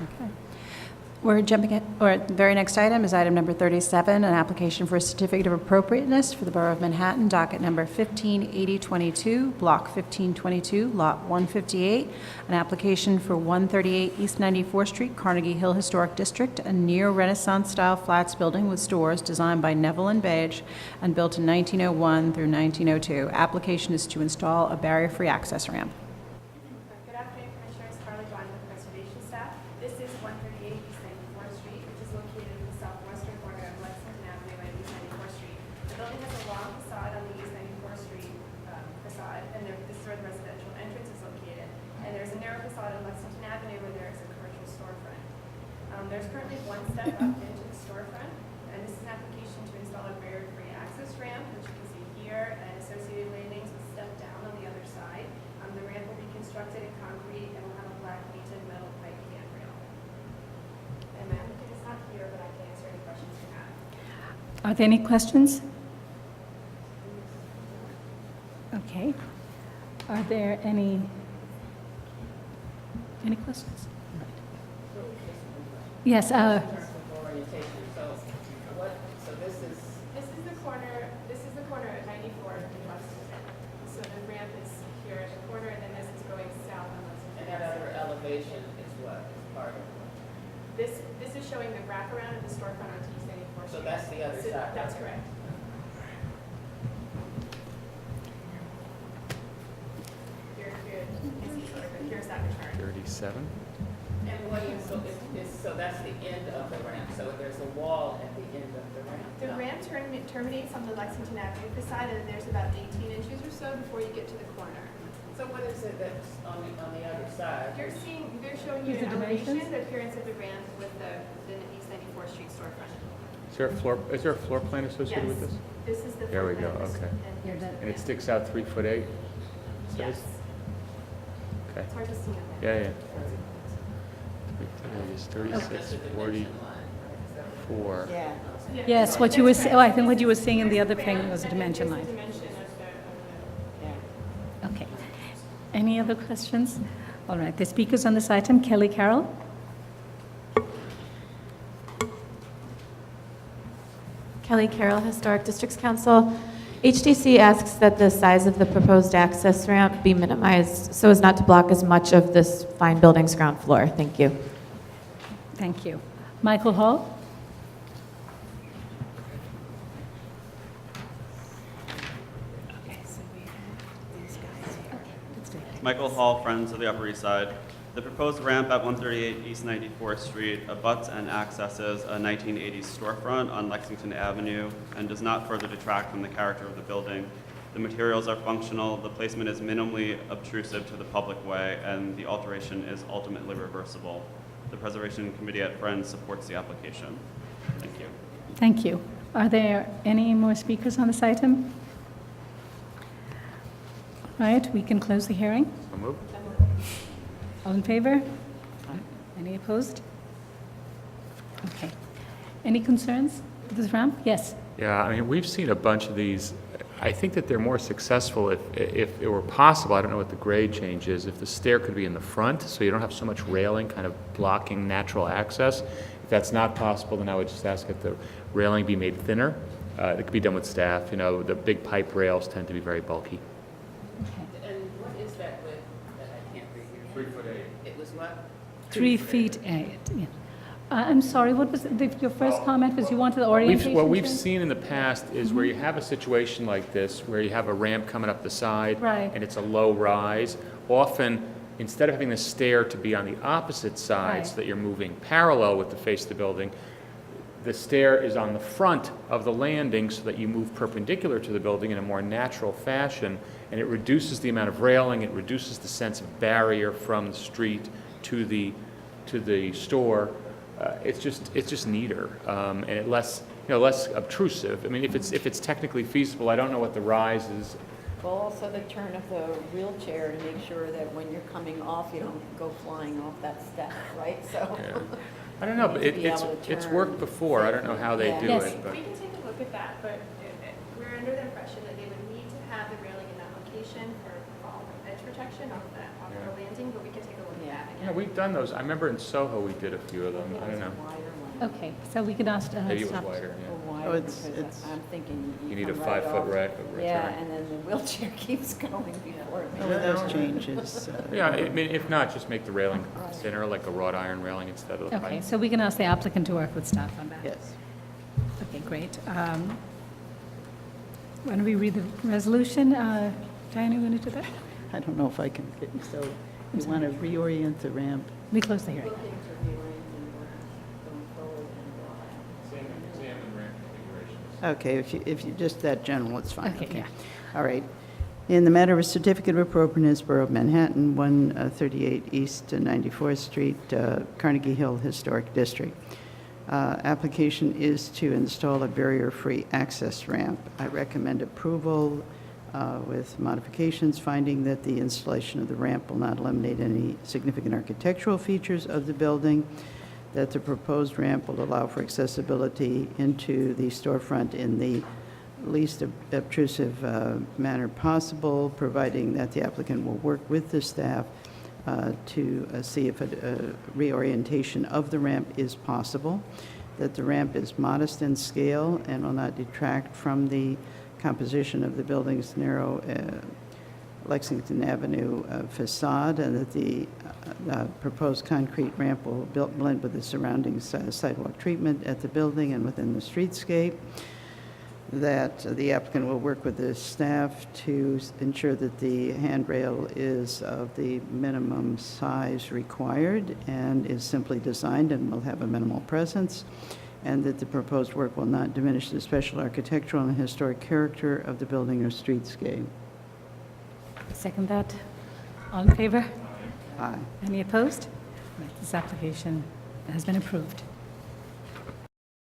Okay. We're jumping at, or the very next item is item number 37, an application for a certificate of appropriateness for the Borough of Manhattan, docket number 158022, block 1522, lot 158, an application for 138 East 94th Street, Carnegie Hill Historic District, a neo-Renaissance-style flats building with stores designed by Neville and Beige and built in 1901 through 1902. Application is to install a barrier-free access ramp. Good afternoon, Commissioners. Carly Vaughn with Preservation Staff. This is 138 East 94th Street, which is located in the southwestern corner of Lexington Avenue and East 94th Street. The building has a long facade on the East 94th Street facade, and this is where the residential entrance is located. And there's a narrow facade on Lexington Avenue where there is a commercial storefront. There's currently one step up into the storefront, and this is an application to install a barrier-free access ramp, which you can see here, and associated landings with step down on the other side. The ramp will be constructed in concrete and will have a black painted metal pipe handrail. And my applicant is not here, but I can answer any questions you have. Are there any questions? Okay. Are there any questions? Yes, Orientation, so this is, This is the corner at 94 in Lexington. So the ramp is here at the corner, and then this is going south on and Lexington. that other elevation is what, is part of, This is showing the wraparound of the storefront onto East 94th Street. so that's the other So side. that's correct. Here, here's that return. 37? And what is, so that's the end of the ramp, so there's a wall at the end of the ramp? The No. ramp terminates on the Lexington Avenue facade, and there's about 18 inches or so before you get to the corner. So what is it that's on the other side? They're showing you Here's an the elevation, dimensions. the appearance of the ramp with the East 94th Street storefront. Is there a floor plan associated with this? This is the. There we floor go, plan, okay. And here's the And it ramp. sticks out 3'8"? Yes, Okay. it's hard to see on there. Yeah, yeah. It's 36, That's the dimension line, right? Is that what- 44. Yeah. yes, what you were, I think what you were saying in the other thing was a And then dimension here's line. the dimension of the Okay. Any other questions? All right, the speakers on this item, Kelly Carroll. Kelly Carroll, Historic Districts Council. HDC asks that the size of the proposed access ramp be minimized so as not to block as much of this fine building's ground floor. Thank you. Thank you. Michael Hall? Michael Hall, Friends of the Upper East Side. The proposed ramp at 138 East 94th Street abuts and accesses a 1980s storefront on Lexington Avenue and does not further detract from the character of the building. The materials are functional, the placement is minimally obtrusive to the public way, and the alteration is ultimately reversible. The Preservation Committee at Friends supports the application. Thank you. Thank you. Are there any more speakers on this item? All right, we can close the hearing. So move. All in favor? Any opposed? Okay. Any concerns with this ramp? Yes. Yeah, I mean, we've seen a bunch of these. I think that they're more successful if it were possible. I don't know what the grade change is. If the stair could be in the front, so you don't have so much railing kind of blocking natural access. If that's not possible, then I would just ask that the railing be made thinner. It could be done with staff. You know, the big pipe rails tend to be very bulky. And what is that width that I can't read? 3'8". It was what? 3 feet 8. Yeah. I'm sorry, what was your first comment was you wanted the orientation? What we've change? seen in the past is where you have a situation like this, where you have a ramp coming up the side, Right. and it's a low rise. Often, instead of having the stair to be on the opposite side, Right. so that you're moving parallel with the face of the building, the stair is on the front of the landing so that you move perpendicular to the building in a more natural fashion, and it reduces the amount of railing, it reduces the sense of barrier from the street to the store. It's just neater, and it less obtrusive. I mean, if it's technically feasible, I don't know what the rise is. Well, also the turn of the wheelchair to make sure that when you're coming off, you don't go flying off that step, right? So, Yeah. I don't know, but You need to be able to it's turn worked before. I don't know how they Yeah. do Yes. it, but We can take a look at that, but we're under the impression that they would need to have the railing in that location for fall entrance. protection off Yeah. the landing, but we can take a look at that Yeah, again. we've done those. I remember in Soho, we did a few of them. I don't know. Okay, so we could ask, Maybe it was stop. wider, yeah. Or wider, Oh, it's- because it's- I'm thinking You need a come right 5-foot off. rack. Yeah, and then the wheelchair keeps going before it With makes those changes. Yeah, I mean, if not, just make the railing thinner, like a wrought iron railing instead of the Okay, pipe. so we can ask the applicant to work with staff on that. Yes. Okay, great. Why don't we read the resolution? Diana, you want to do that? I don't know if I can, so you want to reorient the ramp. We close the hearing. looking to rearrange and going forward and Examine ramp configurations. Okay, if you, just that general, it's fine. Okay, yeah. All right. In the matter of a certificate of appropriateness, Borough of Manhattan, 138 East 94th Street, Carnegie Hill Historic District. Application is to install a barrier-free access ramp. I recommend approval with modifications, finding that the installation of the ramp will not eliminate any significant architectural features of the building, that the proposed ramp will allow for accessibility into the storefront in the least obtrusive manner possible, providing that the applicant will work with the staff to see if a reorientation of the ramp is possible, that the ramp is modest in scale and will not detract from the composition of the building's narrow Lexington Avenue facade, and that the proposed concrete ramp will blend with the surrounding sidewalk treatment at the building and within the streetscape, that the applicant will work with the staff to ensure that the handrail is of the minimum size required and is simply designed and will have a minimal presence, and that the proposed work will not diminish the special architectural and historic character of the building or streetscape. Second that. All in favor? Aye. Any opposed? Right, this application has been approved.